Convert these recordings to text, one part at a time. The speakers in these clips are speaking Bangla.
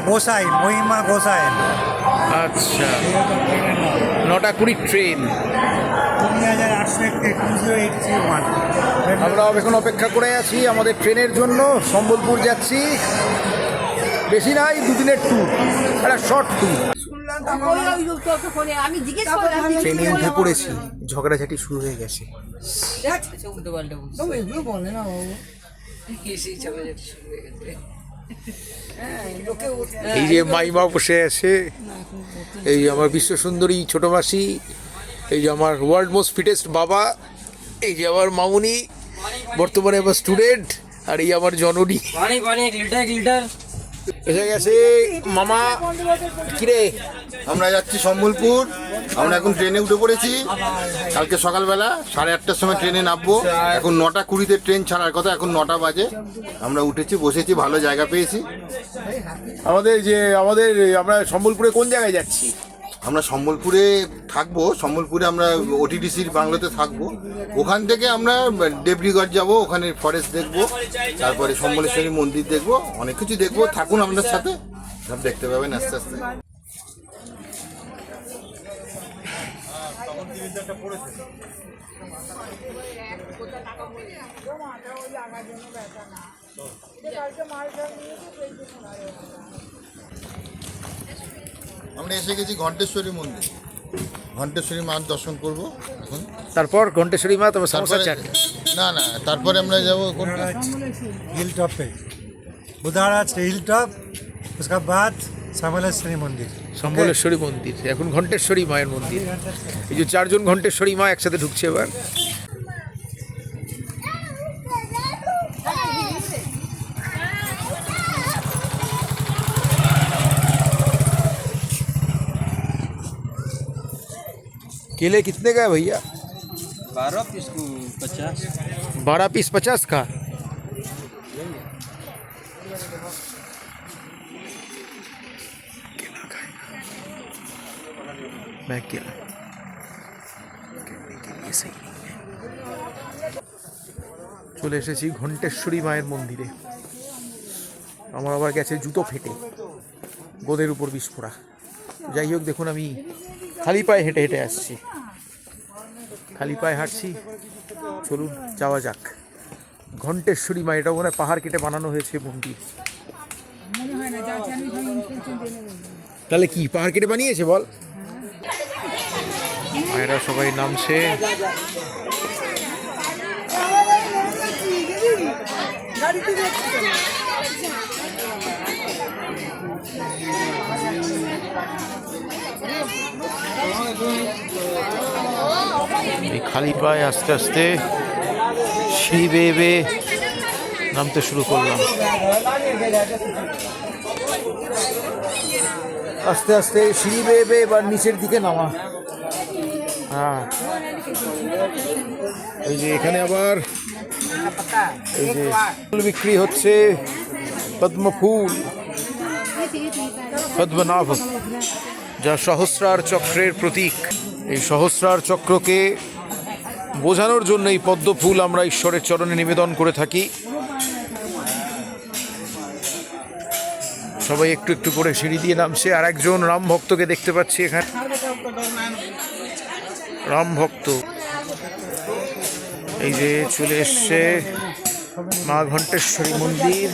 গোসাইন, মহিমা গোসাইন। আচ্ছা, 9:20 ট্রেন। 2881। আমরা এখন অপেক্ষা করে আছি আমাদের ট্রেনের জন্য। সম্বলপুর যাচ্ছি, বেশি নাই, 2 দিনের ট্যুর, একটা শর্ট ট্যুর। ট্রেনে উঠে পড়েছি, ঝগড়াঝাটি শুরু হয়ে গেছে। এই যে মাইমা বসে আছে, এই আমার বিশ্ব সুন্দরী ছোট মাসি, এই যে আমার ওয়ার্ল্ড মোস্ট ফিটেস্ট বাবা, এই যে আমার মামুনি বর্তমানে আমার স্টুডেন্ট, আর এই আমার জননী এসে গেছে। মামা কিরে? আমরা যাচ্ছি সম্বলপুর। আমরা এখন ট্রেনে উঠে পড়েছি। কালকে সকালবেলা 8:30টার সময় ট্রেনে নামবো। এখন 9:20-তে ট্রেন ছাড়ার কথা, এখন 9টা বাজে। আমরা উঠেছি, বসেছি, ভালো জায়গা পেয়েছি। আমরা সম্বলপুরে কোন জায়গায় যাচ্ছি? আমরা সম্বলপুরে থাকবো। সম্বলপুরে আমরা ওটিডিসির বাংলোতে থাকবো। ওখান থেকে আমরা দেবরিগড় যাব, ওখানে ফরেস্ট দেখবো, তারপরে সম্বলেশ্বরী মন্দির দেখবো, অনেক কিছু দেখবো। থাকুন আমাদের সাথে, সব দেখতে পাবেন আস্তে আস্তে। আমরা এসে গেছি ঘণ্টেশ্বরী মন্দির। ঘণ্টেশ্বরী মার দর্শন করব এখন। তারপর ঘণ্টেশ্বরী মা, তারপর সমস্যা চাট। না, তারপরে আমরা যাবো हिल टॉप पे, बुधाराज हिल टॉप, उसका बाद समलेश्वरी मंदिर। সম্বলেশ্বরী মন্দির, এখন ঘণ্টেশ্বরী মায়ের মন্দির। এই যে 4 জন ঘণ্টেশ্বরী মা একসাথে ঢুকছে এবার। केले कितने का है भैया? 12 पीस को 50। 12 पीस 50 का। मैं केला के लिए सही नहीं है। চলে এসেছি ঘণ্টেশ্বরী মায়ের মন্দিরে। আমার আবার গেছে জুতো ফেটে, গোদের উপর বিস্ফোরা। যাই হোক, দেখুন আমি খালি পায়ে হেঁটে হেঁটে আসছি, খালি পায়ে হাঁটছি। চলুন যাওয়া যাক ঘণ্টেশ্বরী মা। এটা মনে হয় পাহাড় কেটে বানানো হয়েছে মন্দির। তাহলে কি পাহাড় কেটে বানিয়েছে বল? মায়েরা সবাই নামছে। খালি পায়ে আস্তে আস্তে সিঁড়ি বেয়ে বেয়ে নামতে শুরু করলাম। আস্তে আস্তে সিঁড়ি বেয়ে বেয়ে এবার নিচের দিকে নামা। হ্যাঁ, এই যে এখানে আবার এই যে ফুল বিক্রি হচ্ছে, পদ্ম ফুল, পদ্মনাভ, যা সহস্রার চক্রের প্রতীক। এই সহস্রার চক্রকে বোঝানোর জন্য এই পদ্ম ফুল আমরা ঈশ্বরের চরণে নিবেদন করে থাকি। সবাই একটু একটু করে সিঁড়ি দিয়ে নামছে। আর একজন রাম ভক্তকে দেখতে পাচ্ছি এখানে, রাম ভক্ত। এই যে চলে এসছে মা ঘণ্টেশ্বরী মন্দির।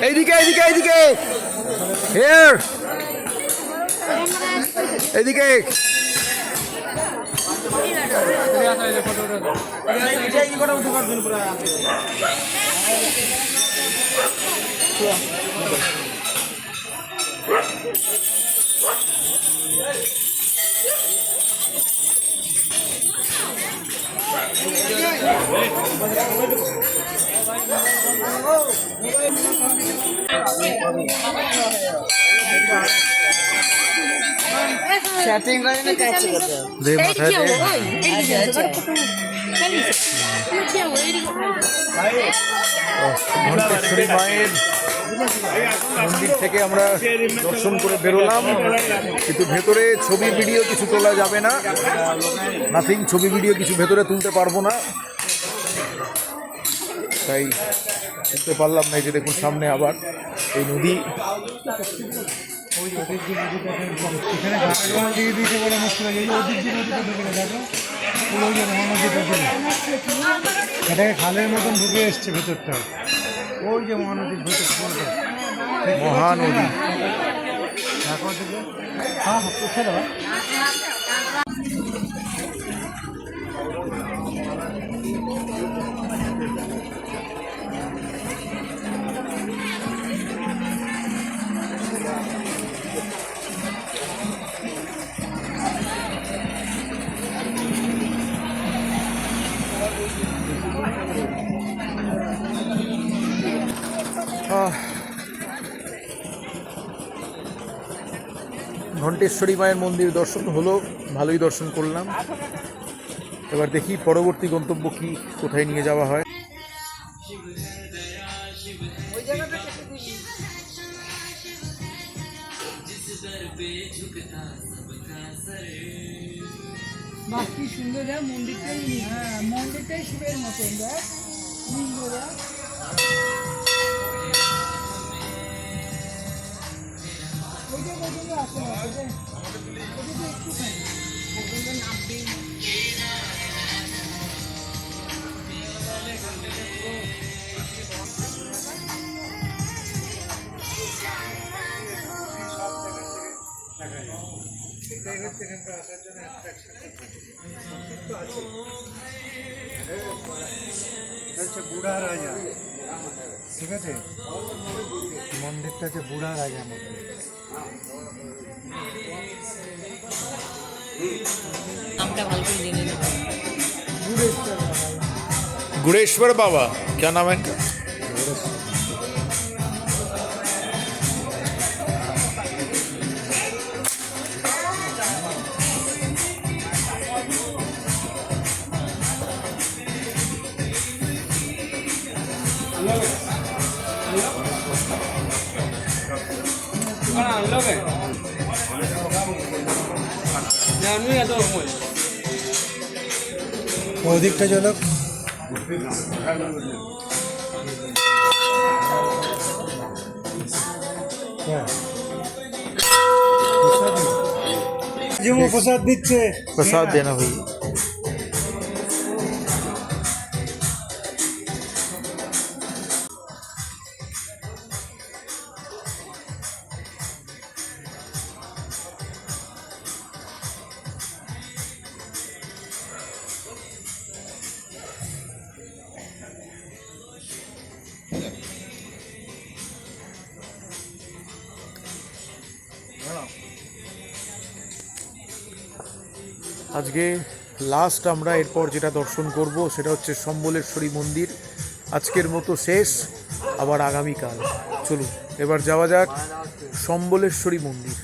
এইদিকে এইদিকে এইদিকে হিয়ার এইদিকে शॉपिंग करने में कैसे करते हो दे माथा दे ঘণ্টেশ্বরী মায়ের মন্দির থেকে আমরা দর্শন করে বেরোলাম, কিন্তু ভেতরে ছবি ভিডিও কিছু তোলা যাবে না, নাথিং, ছবি ভিডিও কিছু ভেতরে তুলতে পারবো না, তাই তুলতে পারলাম না। এই যে দেখুন সামনে আবার এই নদী, এখানে গাড়ি দিয়ে দিতে বলে মুশকিল হয়ে যায়। ওদিক দিয়ে নদীটা ঢুকে দেখো, পুরো ওই যে মহানদীটা ছিল, এটাকে খালের মতন ঢুকে এসছে ভেতরটা, ওই যে মহানদীর ভেতর পুরোটা মহানদী। দেখো দিকে, হ্যাঁ হ্যাঁ উঠে দেওয়া। ঘণ্টেশ্বরী মায়ের মন্দির দর্শন হলো, ভালোই দর্শন করলাম। এবার দেখি পরবর্তী গন্তব্য কি, কোথায় নিয়ে যাওয়া হয়। বাহ কি সুন্দর দেখ মন্দিরটাই, হ্যাঁ মন্দিরটাই শিবের মতন দেখ লিঙ্গরা। ওইটা পর্যন্ত আসে না, ওইটা একটুখানি পর্যন্ত নামবে। এটাই হচ্ছে এখানকার আসার জন্য অ্যাট্রাকশন আছে। এটা হচ্ছে বুড়া রাজা, ঠিক আছে, মন্দিরটা হচ্ছে বুড়া রাজা মন্দির। गुड़ेश्वर बाबा, क्या नाम है इनका? ওদিকটা চলো, প্রসাদ দিচ্ছে, प्रसाद देना भैया। আজকে লাস্ট আমরা এরপর যেটা দর্শন করব সেটা হচ্ছে সম্বলেশ্বরী মন্দির। আজকের মতো শেষ, আবার আগামীকাল। চলুন এবার যাওয়া যাক সম্বলেশ্বরী মন্দির।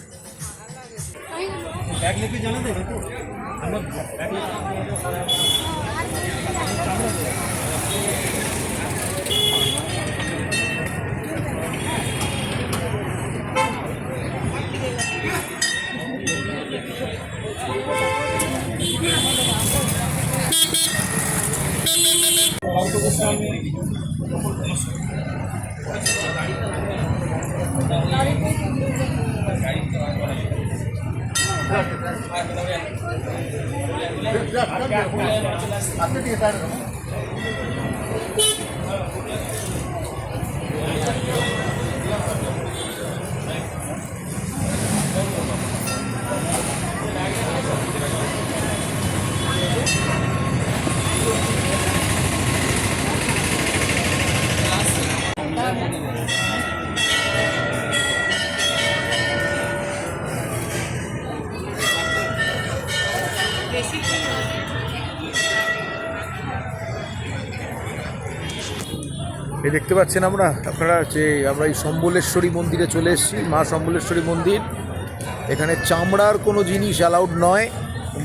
এই দেখতে পাচ্ছেন আপনারা যে আমরা এই সম্বলেশ্বরী মন্দিরে চলে এসেছি, মা সম্বলেশ্বরী মন্দির। এখানে চামড়ার কোনো জিনিস অ্যালাউড নয়,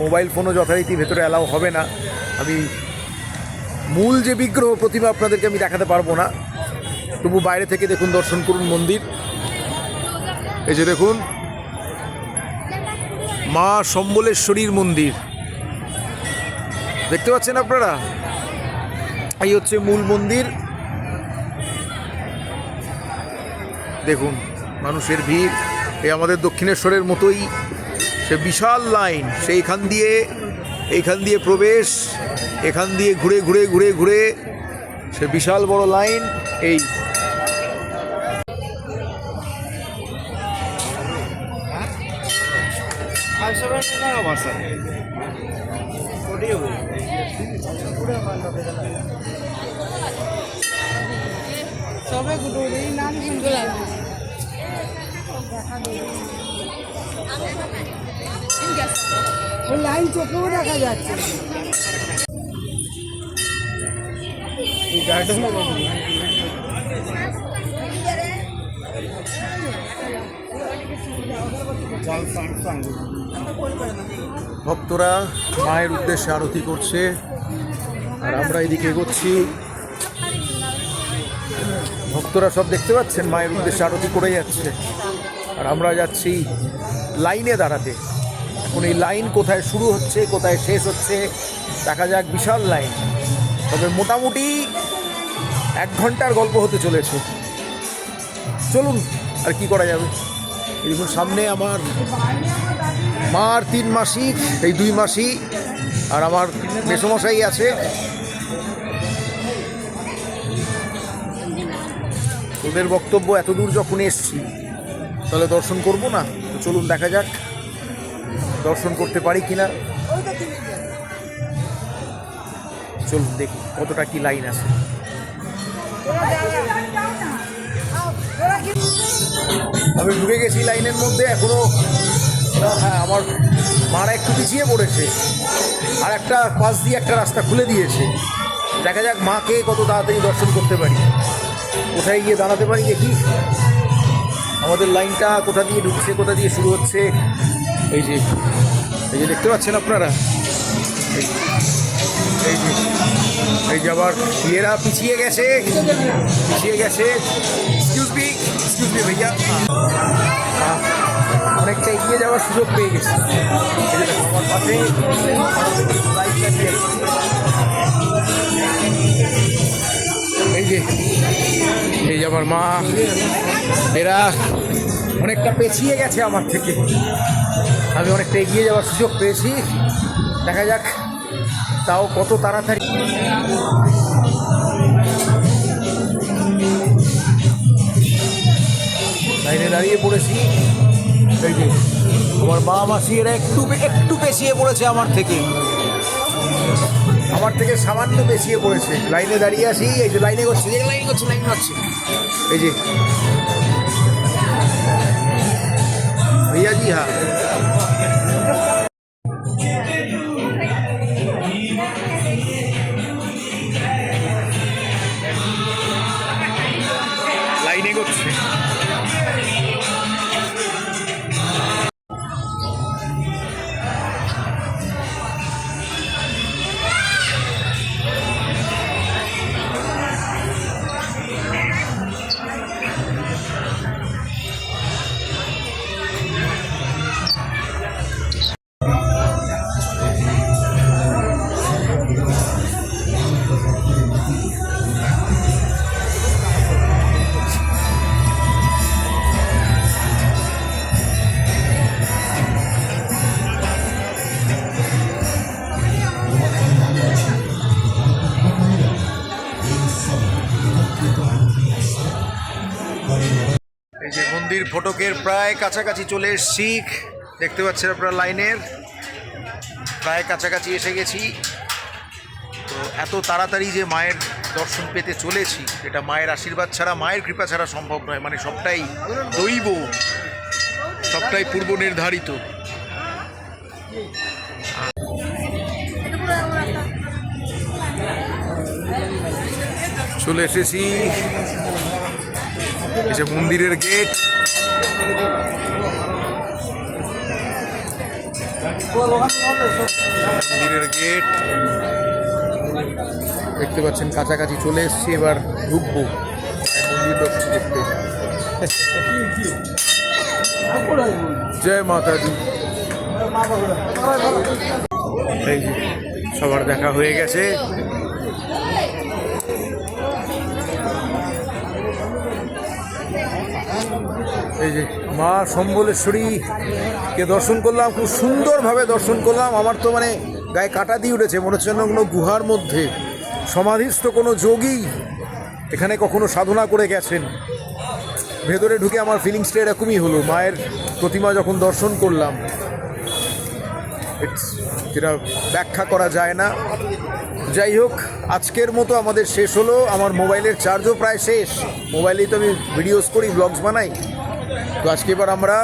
মোবাইল ফোনও যথারীতি ভেতরে অ্যালাউ হবে না। আমি মূল যে বিগ্রহ প্রতিমা আপনাদেরকে আমি দেখাতে পারবো না, তবু বাইরে থেকে দেখুন, দর্শন করুন মন্দির। এই যে দেখুন মা সম্বলেশ্বরীর মন্দির, দেখতে পাচ্ছেন আপনারা। এই হচ্ছে মূল মন্দির। দেখুন মানুষের ভিড়, এই আমাদের দক্ষিণেশ্বরের মতোই সে বিশাল লাইন, সেইখান দিয়ে এইখান দিয়ে প্রবেশ, এখান দিয়ে ঘুরে ঘুরে ঘুরে ঘুরে সে বিশাল বড় লাইন। এই সবে গুলো এই নাম শুনতে লাগে ওই লাইন চোখেও দেখা যাচ্ছে। ভক্তরা মায়ের উদ্দেশ্যে আরতি করছে আর আমরা এদিকে এগোচ্ছি। ভক্তরা সব দেখতে পাচ্ছেন মায়ের উদ্দেশ্যে আরতি করে যাচ্ছে, আর আমরা যাচ্ছি লাইনে দাঁড়াতে। এখন এই লাইন কোথায় শুরু হচ্ছে কোথায় শেষ হচ্ছে দেখা যাক, বিশাল লাইন। তবে মোটামুটি 1 ঘন্টার গল্প হতে চলেছে। চলুন আর কি করা যাবে। দেখুন সামনে আমার মার 3 মাসি, এই 2 মাসি আর আমার মেসোমশাই আছে। ওদের বক্তব্য এত দূর যখন এসছি তাহলে দর্শন করব না, তো চলুন দেখা যাক দর্শন করতে পারি কিনা। চলুন দেখি কতটা কি লাইন আছে। আমি ঢুকে গেছি লাইনের মধ্যে, এখনো হ্যাঁ আমার মারা একটু পিছিয়ে পড়েছে, আর একটা পাশ দিয়ে একটা রাস্তা খুলে দিয়েছে। দেখা যাক মাকে কত তাড়াতাড়ি দর্শন করতে পারি, কোথায় গিয়ে দাঁড়াতে পারি দেখি। আমাদের লাইনটা কোথা দিয়ে ঢুকছে কোথা দিয়ে শুরু হচ্ছে এই যে দেখতে পাচ্ছেন আপনারা। এই যে আবার ইয়েরা পিছিয়ে গেছে এক্সকিউজ মি ভাইয়া, অনেকটা এগিয়ে যাওয়ার সুযোগ পেয়ে গেছে। আমার পাশে এই যে আমার মা, এরা অনেকটা পেছিয়ে গেছে আমার থেকে, আমি অনেকটা এগিয়ে যাওয়ার সুযোগ পেয়েছি। দেখা যাক তাও কত তাড়াতাড়ি। লাইনে দাঁড়িয়ে পড়েছি। এই যে আমার মা মাসি এরা একটু পেছিয়ে পড়েছে আমার থেকে সামান্য পেছিয়ে পড়েছে। লাইনে দাঁড়িয়ে আছি, এই যে লাইনে করছি এই যে भैया जी। हाँ লাইনে করছে। এই যে মন্দির ফটকের প্রায় কাছাকাছি চলে এসেছি, দেখতে পাচ্ছেন আপনারা লাইনের প্রায় কাছাকাছি এসে গেছি। তো এত তাড়াতাড়ি যে মায়ের দর্শন পেতে চলেছি, এটা মায়ের আশীর্বাদ ছাড়া, মায়ের কৃপা ছাড়া সম্ভব নয়। মানে সবটাই দৈব, সবটাই পূর্ব নির্ধারিত। চলে এসেছি এই যে মন্দিরের গেট। মন্দিরের গেট দেখতে পাচ্ছেন, কাছাকাছি চলে এসেছি। এবার ঢুকবো মন্দির দর্শন করতে। জয় মাতা দি। এই যে সবার দেখা হয়ে গেছে। এই যে মা সম্বলেশ্বরীকে দর্শন করলাম, খুব সুন্দরভাবে দর্শন করলাম। আমার তো মানে গায়ে কাটা দিয়ে উঠেছে, মনে হচ্ছে কোনো গুহার মধ্যে সমাধিস্থ কোনো যোগী এখানে কখনো সাধনা করে গেছেন। ভেতরে ঢুকে আমার ফিলিংসটা এরকমই হলো, মায়ের প্রতিমা যখন দর্শন করলাম, যেটা ব্যাখ্যা করা যায় না। যাই হোক, আজকের মতো আমাদের শেষ হলো। আমার মোবাইলের চার্জও প্রায় শেষ। মোবাইলেই তো আমি ভিডিওস করি, ব্লগস বানাই। তো আজকে এবার আমরা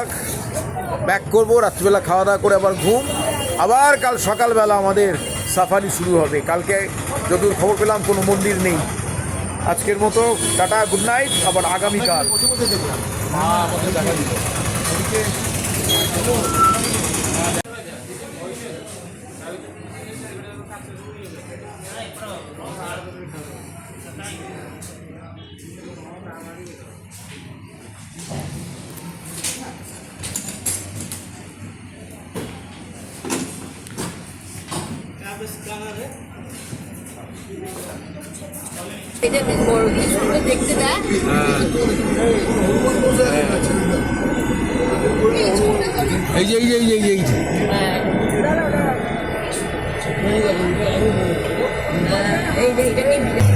ব্যাক করবো, রাত্রিবেলা খাওয়া দাওয়া করে আবার ঘুম। আবার কাল সকালবেলা আমাদের সাফারি শুরু হবে। কালকে যতদূর খবর পেলাম কোনো মন্দির নেই। আজকের মতো টাটা, গুড নাইট। আবার আগামীকাল। এটা বেশ বড়, কি সুন্দর দেখতে দেয়। এই যে এই যে এটা নিয়ে